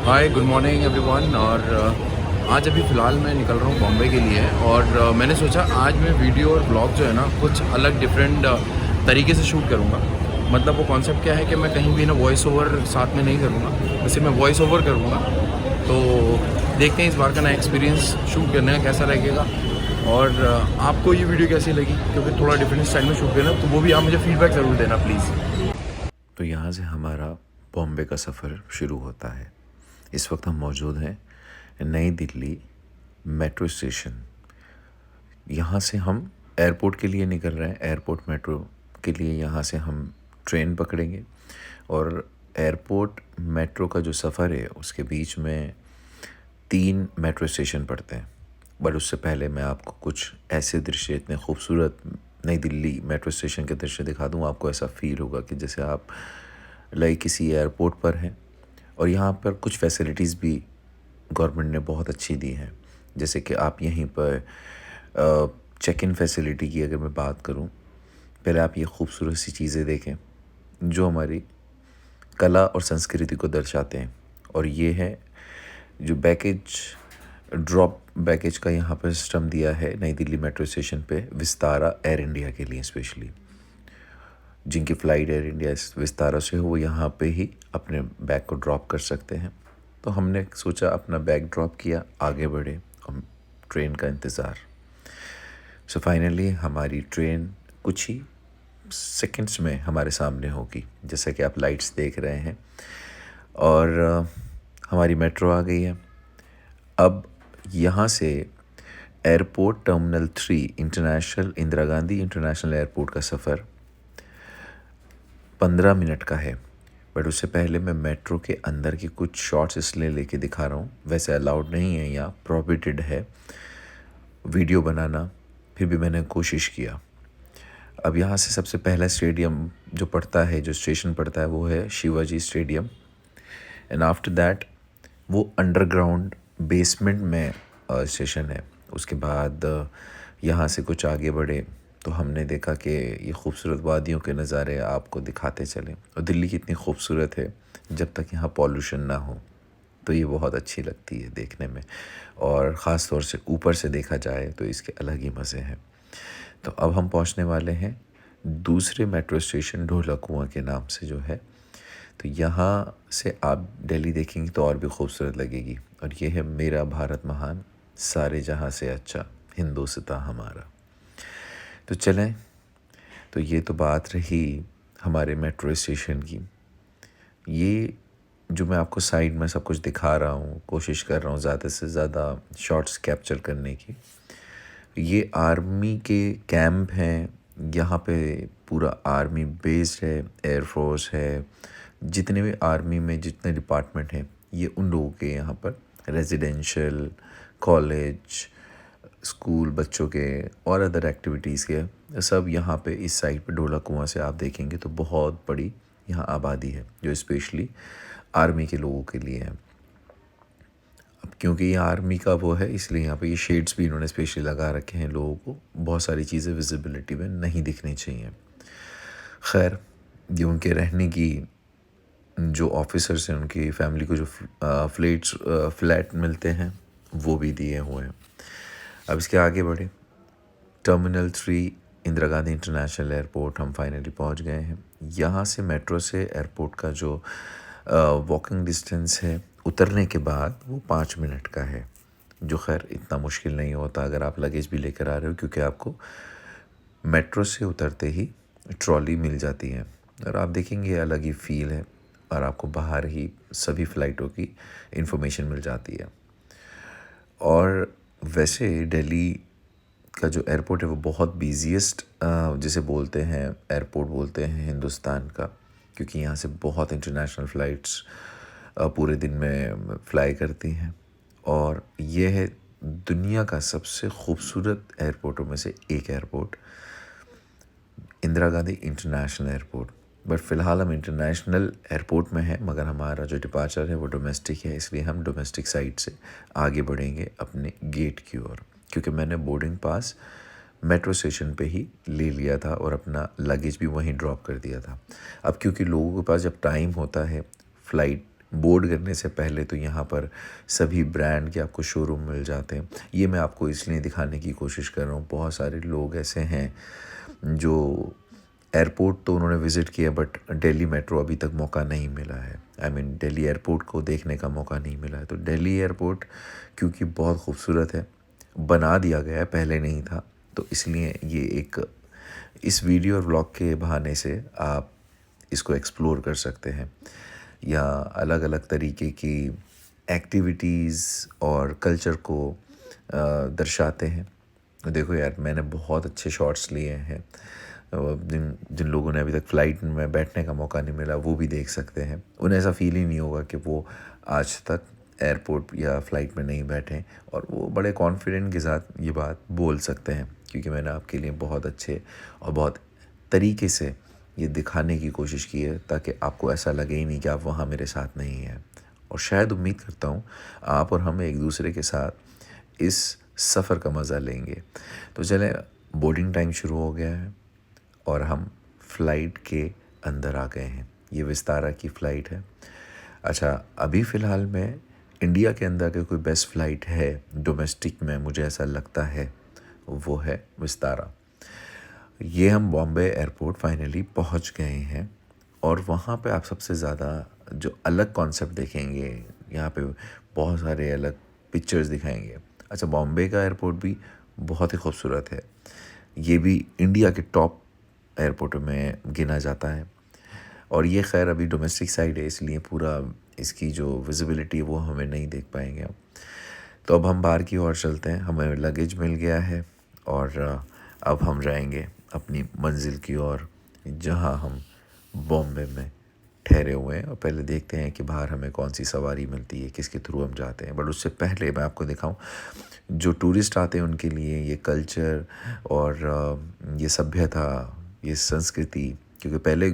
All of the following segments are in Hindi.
Hi good morning everyone. और आज अभी फ़िलहाल मैं निकल रहा हूँ बॉम्बे के लिए। और मैंने सोचा आज मैं वीडियो और ब्लॉग जो है ना कुछ अलग डिफरेंट तरीके से शूट करूँगा। मतलब वो कॉन्सेप्ट क्या है कि मैं कहीं भी ना वॉइस ओवर साथ में नहीं करूँगा, वैसे मैं वॉइस ओवर करूँगा। तो देखते हैं इस बार का नया एक्सपीरियंस शूट करने का कैसा लगेगा। और आपको ये वीडियो कैसी लगी, क्योंकि थोड़ा डिफरेंट स्टाइल में शूट करना, तो वो भी आप मुझे फीडबैक ज़रूर देना प्लीज़। तो यहाँ से हमारा बॉम्बे का सफ़र शुरू होता है। इस वक्त हम मौजूद हैं नई दिल्ली मेट्रो स्टेशन। यहाँ से हम एयरपोर्ट के लिए निकल रहे हैं। एयरपोर्ट मेट्रो के लिए यहाँ से हम ट्रेन पकड़ेंगे और एयरपोर्ट मेट्रो का जो सफ़र है उसके बीच में 3 मेट्रो स्टेशन पड़ते हैं। बट उससे पहले मैं आपको कुछ ऐसे दृश्य, इतने खूबसूरत नई दिल्ली मेट्रो स्टेशन के दृश्य दिखा दूँ। आपको ऐसा फ़ील होगा कि जैसे आप किसी एयरपोर्ट पर हैं। और यहाँ पर कुछ फैसिलिटीज़ भी गवर्नमेंट ने बहुत अच्छी दी हैं। जैसे कि आप यहीं पर चेक इन फैसिलिटी की अगर मैं बात करूँ, पहले आप ये खूबसूरत सी चीज़ें देखें जो हमारी कला और संस्कृति को दर्शाते हैं। और ये है जो बैगेज ड्रॉप बैगेज का यहाँ पर सिस्टम दिया है नई दिल्ली मेट्रो स्टेशन पे विस्तारा एयर इंडिया के लिए स्पेशली। जिनकी फ़्लाइट एयर इंडिया विस्तारा से हो वो यहाँ पे ही अपने बैग को ड्रॉप कर सकते हैं। तो हमने सोचा अपना बैग ड्रॉप किया, आगे बढ़े हम ट्रेन का इंतज़ार। सो फाइनली हमारी ट्रेन कुछ ही सेकंड्स में हमारे सामने होगी, जैसा कि आप लाइट्स देख रहे हैं। और हमारी मेट्रो आ गई है। अब यहाँ से airport terminal 3 international Indira Gandhi international airport का सफ़र 15 मिनट का है। बट उससे पहले मैं मेट्रो के अंदर की कुछ शॉट्स इसलिए लेके दिखा रहा हूँ। वैसे अलाउड नहीं है, यहाँ प्रोहिबिटेड है वीडियो बनाना, फिर भी मैंने कोशिश किया। अब यहाँ से सबसे पहला स्टेडियम जो पड़ता है, जो स्टेशन पड़ता है, वो है Shivaji stadium. And after that वो अंडरग्राउंड बेसमेंट में स्टेशन है। उसके बाद यहाँ से कुछ आगे बढ़े तो हमने देखा कि ये खूबसूरत वादियों के नज़ारे आपको दिखाते चलें। और दिल्ली कितनी खूबसूरत है जब तक यहाँ पॉल्यूशन ना हो, तो ये बहुत अच्छी लगती है देखने में। और ख़ास तौर से ऊपर से देखा जाए तो इसके अलग ही मज़े हैं। तो अब हम पहुँचने वाले हैं दूसरे मेट्रो स्टेशन ढोला कुआं के नाम से जो है। तो यहाँ से आप दिल्ली देखेंगे तो और भी खूबसूरत लगेगी। और ये है मेरा भारत महान, सारे जहाँ से अच्छा हिंदुस्तां हमारा। तो चलें, तो ये तो बात रही हमारे मेट्रो स्टेशन की। ये जो मैं आपको साइड में सब कुछ दिखा रहा हूँ, कोशिश कर रहा हूँ ज़्यादा से ज़्यादा शॉट्स कैप्चर करने की। ये आर्मी के कैंप हैं, यहाँ पे पूरा आर्मी बेस्ड है, एयरफोर्स है। जितने भी आर्मी में जितने डिपार्टमेंट हैं ये उन लोगों के यहाँ पर रेजिडेंशियल, कॉलेज, स्कूल बच्चों के और अदर एक्टिविटीज़ के सब यहाँ पे इस साइड पे ढोला कुआं से आप देखेंगे तो बहुत बड़ी यहाँ आबादी है जो स्पेशली आर्मी के लोगों के लिए है। अब क्योंकि ये आर्मी का वो है इसलिए यहाँ पे ये शेड्स भी इन्होंने स्पेशली लगा रखे हैं, लोगों को बहुत सारी चीज़ें विजिबिलिटी में नहीं दिखनी चाहिए। खैर, ये उनके रहने की जो ऑफिसर्स हैं उनकी फैमिली को जो फ्लैट मिलते हैं वो भी दिए हुए हैं। अब इसके आगे बढ़े, terminal 3 Indira Gandhi international airport हम फाइनली पहुंच गए हैं। यहाँ से मेट्रो से एयरपोर्ट का जो वॉकिंग डिस्टेंस है उतरने के बाद वो 5 मिनट का है, जो खैर इतना मुश्किल नहीं होता अगर आप लगेज भी लेकर आ रहे हो, क्योंकि आपको मेट्रो से उतरते ही ट्रॉली मिल जाती है। और आप देखेंगे अलग ही फ़ील है और आपको बाहर ही सभी फ़्लाइटों की इन्फॉर्मेशन मिल जाती है। और वैसे दिल्ली का जो एयरपोर्ट है वो बहुत बिज़ीएस्ट जिसे बोलते हैं एयरपोर्ट बोलते हैं हिंदुस्तान का, क्योंकि यहाँ से बहुत इंटरनेशनल फ़्लाइट्स पूरे दिन में फ़्लाई करती हैं। और ये है दुनिया का सबसे खूबसूरत एयरपोर्टों में से एक airport, Indira Gandhi international airport. But फ़िलहाल हम इंटरनेशनल एयरपोर्ट में हैं, मगर हमारा जो डिपार्चर है वो डोमेस्टिक है, इसलिए हम डोमेस्टिक साइड से आगे बढ़ेंगे अपने गेट की ओर। क्योंकि मैंने बोर्डिंग पास मेट्रो स्टेशन पे ही ले लिया था और अपना लगेज भी वहीं ड्रॉप कर दिया था। अब क्योंकि लोगों के पास जब टाइम होता है फ़्लाइट बोर्ड करने से पहले तो यहाँ पर सभी ब्रांड के आपको शोरूम मिल जाते हैं। ये मैं आपको इसलिए दिखाने की कोशिश कर रहा हूँ, बहुत सारे लोग ऐसे हैं जो एयरपोर्ट तो उन्होंने विज़िट किया बट दिल्ली मेट्रो अभी तक मौका नहीं मिला है। आई मीन दिल्ली एयरपोर्ट को देखने का मौका नहीं मिला है। तो दिल्ली एयरपोर्ट क्योंकि बहुत खूबसूरत है, बना दिया गया है, पहले नहीं था, तो इसलिए ये एक इस वीडियो और व्लॉग के बहाने से आप इसको एक्सप्लोर कर सकते हैं। या अलग अलग तरीके की एक्टिविटीज़ और कल्चर को दर्शाते हैं। देखो यार, मैंने बहुत अच्छे शॉट्स लिए हैं। जिन जिन लोगों ने अभी तक फ़्लाइट में बैठने का मौका नहीं मिला वो भी देख सकते हैं। उन्हें ऐसा फ़ील ही नहीं होगा कि वो आज तक एयरपोर्ट या फ़्लाइट में नहीं बैठे, और वो बड़े कॉन्फिडेंट के साथ ये बात बोल सकते हैं क्योंकि मैंने आपके लिए बहुत अच्छे और बहुत तरीके से ये दिखाने की कोशिश की है ताकि आपको ऐसा लगे ही नहीं कि आप वहाँ मेरे साथ नहीं हैं। और शायद उम्मीद करता हूँ आप और हम एक दूसरे के साथ इस सफ़र का मज़ा लेंगे। तो चलें, बोर्डिंग टाइम शुरू हो गया है और हम फ़्लाइट के अंदर आ गए हैं। ये विस्तारा की फ़्लाइट है। अच्छा, अभी फ़िलहाल में इंडिया के अंदर के कोई बेस्ट फ़्लाइट है डोमेस्टिक में, मुझे ऐसा लगता है, वो है विस्तारा। ये हम बॉम्बे एयरपोर्ट फाइनली पहुंच गए हैं और वहाँ पे आप सबसे ज़्यादा जो अलग कॉन्सेप्ट देखेंगे, यहाँ पे बहुत सारे अलग पिक्चर्स दिखाएंगे। अच्छा, बॉम्बे का एयरपोर्ट भी बहुत ही खूबसूरत है। ये भी इंडिया के टॉप एयरपोर्ट में गिना जाता है और ये खैर अभी डोमेस्टिक साइड है, इसलिए पूरा इसकी जो विजिबिलिटी है वो हमें नहीं देख पाएंगे। तो अब हम बाहर की ओर चलते हैं। हमें लगेज मिल गया है और अब हम जाएंगे अपनी मंजिल की ओर जहां हम बॉम्बे में ठहरे हुए हैं। और पहले देखते हैं कि बाहर हमें कौन सी सवारी मिलती है, किसके थ्रू हम जाते हैं। बट उससे पहले मैं आपको दिखाऊं, जो टूरिस्ट आते हैं उनके लिए ये कल्चर और ये सभ्यता, ये संस्कृति क्योंकि पहले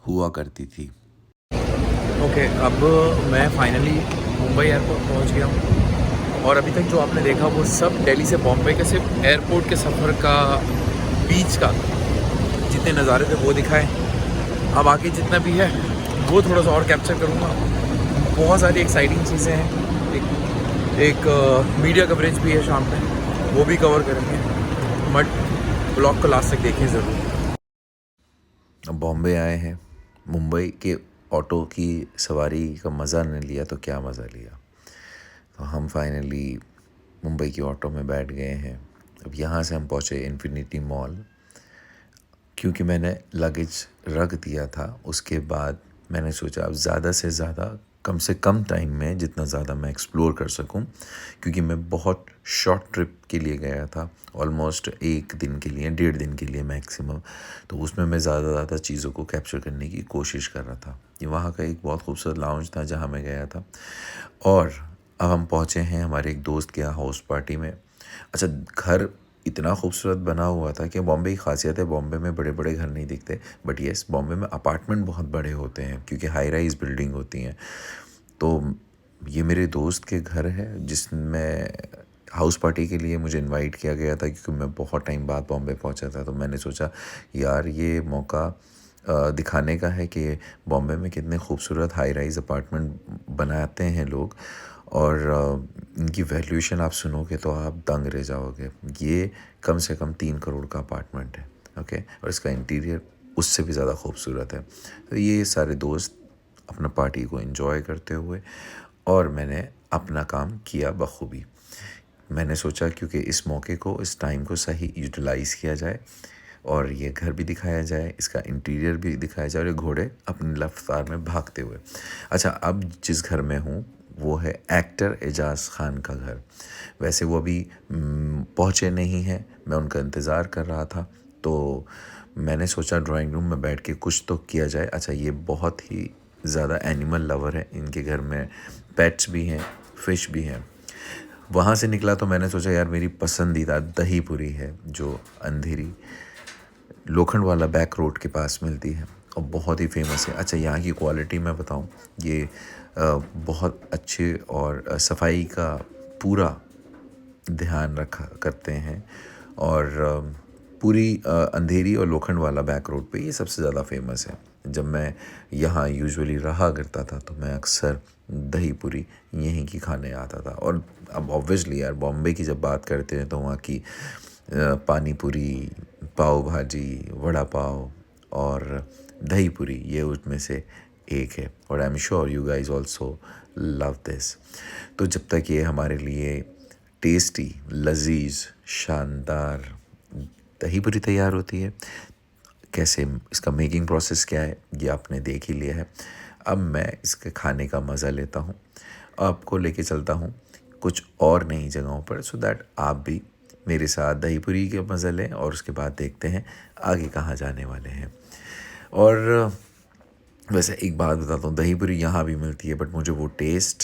हुआ करती थी। ओके, अब मैं फाइनली मुंबई एयरपोर्ट पहुंच गया हूं और अभी तक जो आपने देखा वो सब दिल्ली से बॉम्बे के सिर्फ एयरपोर्ट के सफ़र का, बीच का जितने नज़ारे थे वो दिखाए। अब आगे जितना भी है वो थोड़ा सा और कैप्चर करूँगा। बहुत सारी एक्साइटिंग चीज़ें हैं। एक मीडिया कवरेज भी है शाम में, वो भी कवर करेंगे। बट ब्लॉग को लास्ट तक देखें ज़रूर। अब बॉम्बे आए हैं, मुंबई के ऑटो की सवारी का मज़ा नहीं लिया तो क्या मज़ा लिया। तो हम फाइनली मुंबई की ऑटो में बैठ गए हैं। अब यहाँ से हम पहुँचे इन्फिनिटी मॉल। क्योंकि मैंने लगेज रख दिया था, उसके बाद मैंने सोचा अब ज़्यादा से ज़्यादा कम से कम टाइम में जितना ज़्यादा मैं एक्सप्लोर कर सकूं, क्योंकि मैं बहुत शॉर्ट ट्रिप के लिए गया था, ऑलमोस्ट 1 दिन के लिए, 1.5 दिन के लिए मैक्सिमम। तो उसमें मैं ज़्यादा चीज़ों को कैप्चर करने की कोशिश कर रहा था। ये वहाँ का एक बहुत खूबसूरत लाउंज था जहाँ मैं गया था। और अब हम पहुँचे हैं हमारे एक दोस्त के यहाँ हाउस पार्टी में। अच्छा, घर इतना खूबसूरत बना हुआ था कि बॉम्बे की खासियत है, बॉम्बे में बड़े बड़े घर नहीं दिखते, बट येस, बॉम्बे में अपार्टमेंट बहुत बड़े होते हैं क्योंकि हाई राइज बिल्डिंग होती हैं। तो ये मेरे दोस्त के घर है जिसमें हाउस पार्टी के लिए मुझे इनवाइट किया गया था क्योंकि मैं बहुत टाइम बाद बॉम्बे पहुंचा था। तो मैंने सोचा यार ये मौका दिखाने का है कि बॉम्बे में कितने खूबसूरत हाई राइज अपार्टमेंट बनाते हैं लोग, और इनकी वैल्यूएशन आप सुनोगे तो आप दंग रह जाओगे। ये कम से कम 3 करोड़ का अपार्टमेंट है, ओके, और इसका इंटीरियर उससे भी ज़्यादा खूबसूरत है। तो ये सारे दोस्त अपना पार्टी को एंजॉय करते हुए, और मैंने अपना काम किया बखूबी। मैंने सोचा क्योंकि इस मौके को, इस टाइम को सही यूटिलाइज़ किया जाए और ये घर भी दिखाया जाए, इसका इंटीरियर भी दिखाया जाए और ये घोड़े अपनी रफ्तार में भागते हुए। अच्छा, अब जिस घर में हूँ वो है एक्टर एजाज़ खान का घर। वैसे वो अभी पहुँचे नहीं हैं, मैं उनका इंतज़ार कर रहा था, तो मैंने सोचा ड्राइंग रूम में बैठ के कुछ तो किया जाए। अच्छा, ये बहुत ही ज़्यादा एनिमल लवर है, इनके घर में पेट्स भी हैं, फ़िश भी हैं। वहाँ से निकला तो मैंने सोचा यार मेरी पसंदीदा दही पूरी है जो अंधेरी लोखंड वाला बैक रोड के पास मिलती है और बहुत ही फेमस है। अच्छा, यहाँ की क्वालिटी मैं बताऊँ, ये बहुत अच्छे और सफाई का पूरा ध्यान रखा करते हैं, और पूरी अंधेरी और लोखंड वाला बैक रोड पे ये सबसे ज़्यादा फेमस है। जब मैं यहाँ यूजुअली रहा करता था तो मैं अक्सर दही पूरी यहीं की खाने आता था। और अब ऑब्वियसली यार बॉम्बे की जब बात करते हैं तो वहाँ की पानी पूरी, पाव भाजी, वड़ा पाव और दही पूरी ये उसमें से एक है। और I am sure you guys also love this. तो जब तक ये हमारे लिए टेस्टी, लजीज, शानदार दही पूरी तैयार होती है, कैसे इसका मेकिंग प्रोसेस क्या है ये आपने देख ही लिया है। अब मैं इसके खाने का मज़ा लेता हूँ, आपको लेके चलता हूँ कुछ और नई जगहों पर, सो दैट आप भी मेरे साथ दही पूरी के मज़ा लें और उसके बाद देखते हैं आगे कहाँ जाने वाले हैं। और वैसे एक बात बताता हूँ, दही पूरी यहाँ भी मिलती है, बट मुझे वो टेस्ट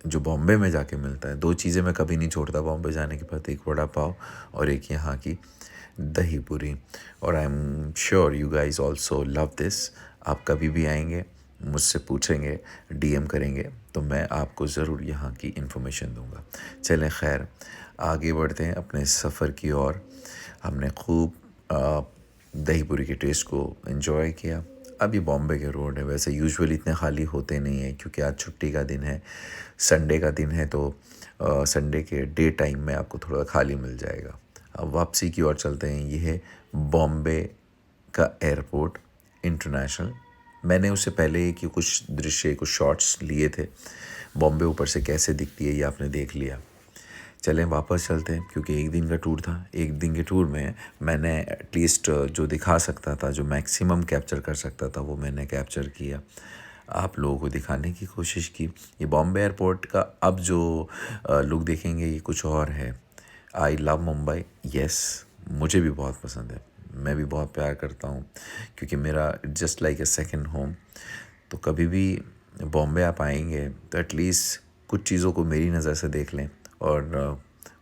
जो बॉम्बे में जाके मिलता है, दो चीज़ें मैं कभी नहीं छोड़ता बॉम्बे जाने के बाद, एक वड़ा पाव और एक यहाँ की दही पूरी। और I am sure you guys also love this. आप कभी भी आएंगे मुझसे पूछेंगे, डीएम करेंगे तो मैं आपको ज़रूर यहाँ की इन्फॉर्मेशन दूंगा। चलें खैर आगे बढ़ते हैं अपने सफ़र की ओर। हमने खूब दही पूरी के टेस्ट को एंजॉय किया। अब ये बॉम्बे के रोड है, वैसे यूजुअली इतने खाली होते नहीं हैं क्योंकि आज छुट्टी का दिन है, संडे का दिन है, तो संडे के डे टाइम में आपको थोड़ा खाली मिल जाएगा। अब वापसी की ओर चलते हैं। ये है बॉम्बे का एयरपोर्ट इंटरनेशनल। मैंने उससे पहले कि कुछ दृश्य, कुछ शॉट्स लिए थे, बॉम्बे ऊपर से कैसे दिखती है ये आपने देख लिया। चलें वापस चलते हैं क्योंकि एक दिन का टूर था। एक दिन के टूर में मैंने एटलीस्ट जो दिखा सकता था, जो मैक्सिमम कैप्चर कर सकता था, वो मैंने कैप्चर किया, आप लोगों को दिखाने की कोशिश की। ये बॉम्बे एयरपोर्ट का अब जो लुक देखेंगे ये कुछ और है। आई लव मुंबई, यस मुझे भी बहुत पसंद है, मैं भी बहुत प्यार करता हूँ क्योंकि मेरा just like a second home. तो कभी भी बॉम्बे आप आएंगे तो एटलीस्ट कुछ चीज़ों को मेरी नज़र से देख लें और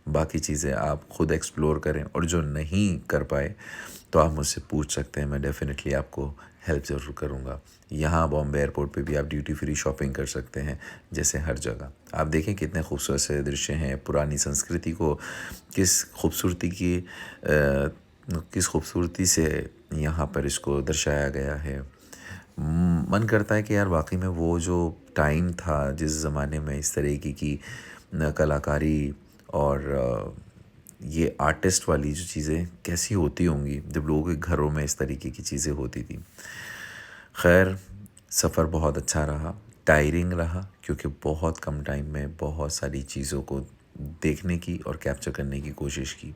बाकी चीज़ें आप ख़ुद एक्सप्लोर करें। और जो नहीं कर पाए तो आप मुझसे पूछ सकते हैं, मैं डेफिनेटली आपको हेल्प ज़रूर करूँगा। यहाँ बॉम्बे एयरपोर्ट पे भी आप ड्यूटी फ्री शॉपिंग कर सकते हैं, जैसे हर जगह। आप देखें कितने खूबसूरत से दृश्य हैं, पुरानी संस्कृति को किस खूबसूरती से यहाँ पर इसको दर्शाया गया है। मन करता है कि यार वाकई में वो जो टाइम था जिस ज़माने में इस तरीके की कलाकारी और ये आर्टिस्ट वाली जो चीज़ें कैसी होती होंगी जब लोगों के घरों में इस तरीके की चीज़ें होती थी। खैर सफ़र बहुत अच्छा रहा, टायरिंग रहा क्योंकि बहुत कम टाइम में बहुत सारी चीज़ों को देखने की और कैप्चर करने की कोशिश की।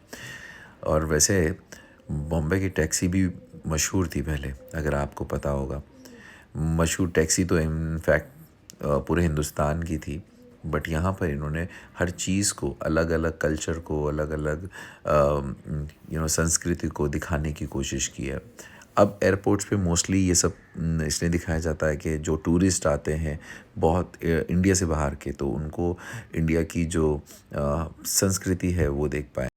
और वैसे बॉम्बे की टैक्सी भी मशहूर थी पहले, अगर आपको पता होगा। मशहूर टैक्सी तो इनफैक्ट पूरे हिंदुस्तान की थी, बट यहाँ पर इन्होंने हर चीज़ को, अलग अलग कल्चर को, अलग अलग संस्कृति को दिखाने की कोशिश की है। अब एयरपोर्ट्स पे मोस्टली ये सब इसलिए दिखाया जाता है कि जो टूरिस्ट आते हैं बहुत इंडिया से बाहर के, तो उनको इंडिया की जो संस्कृति है वो देख पाए।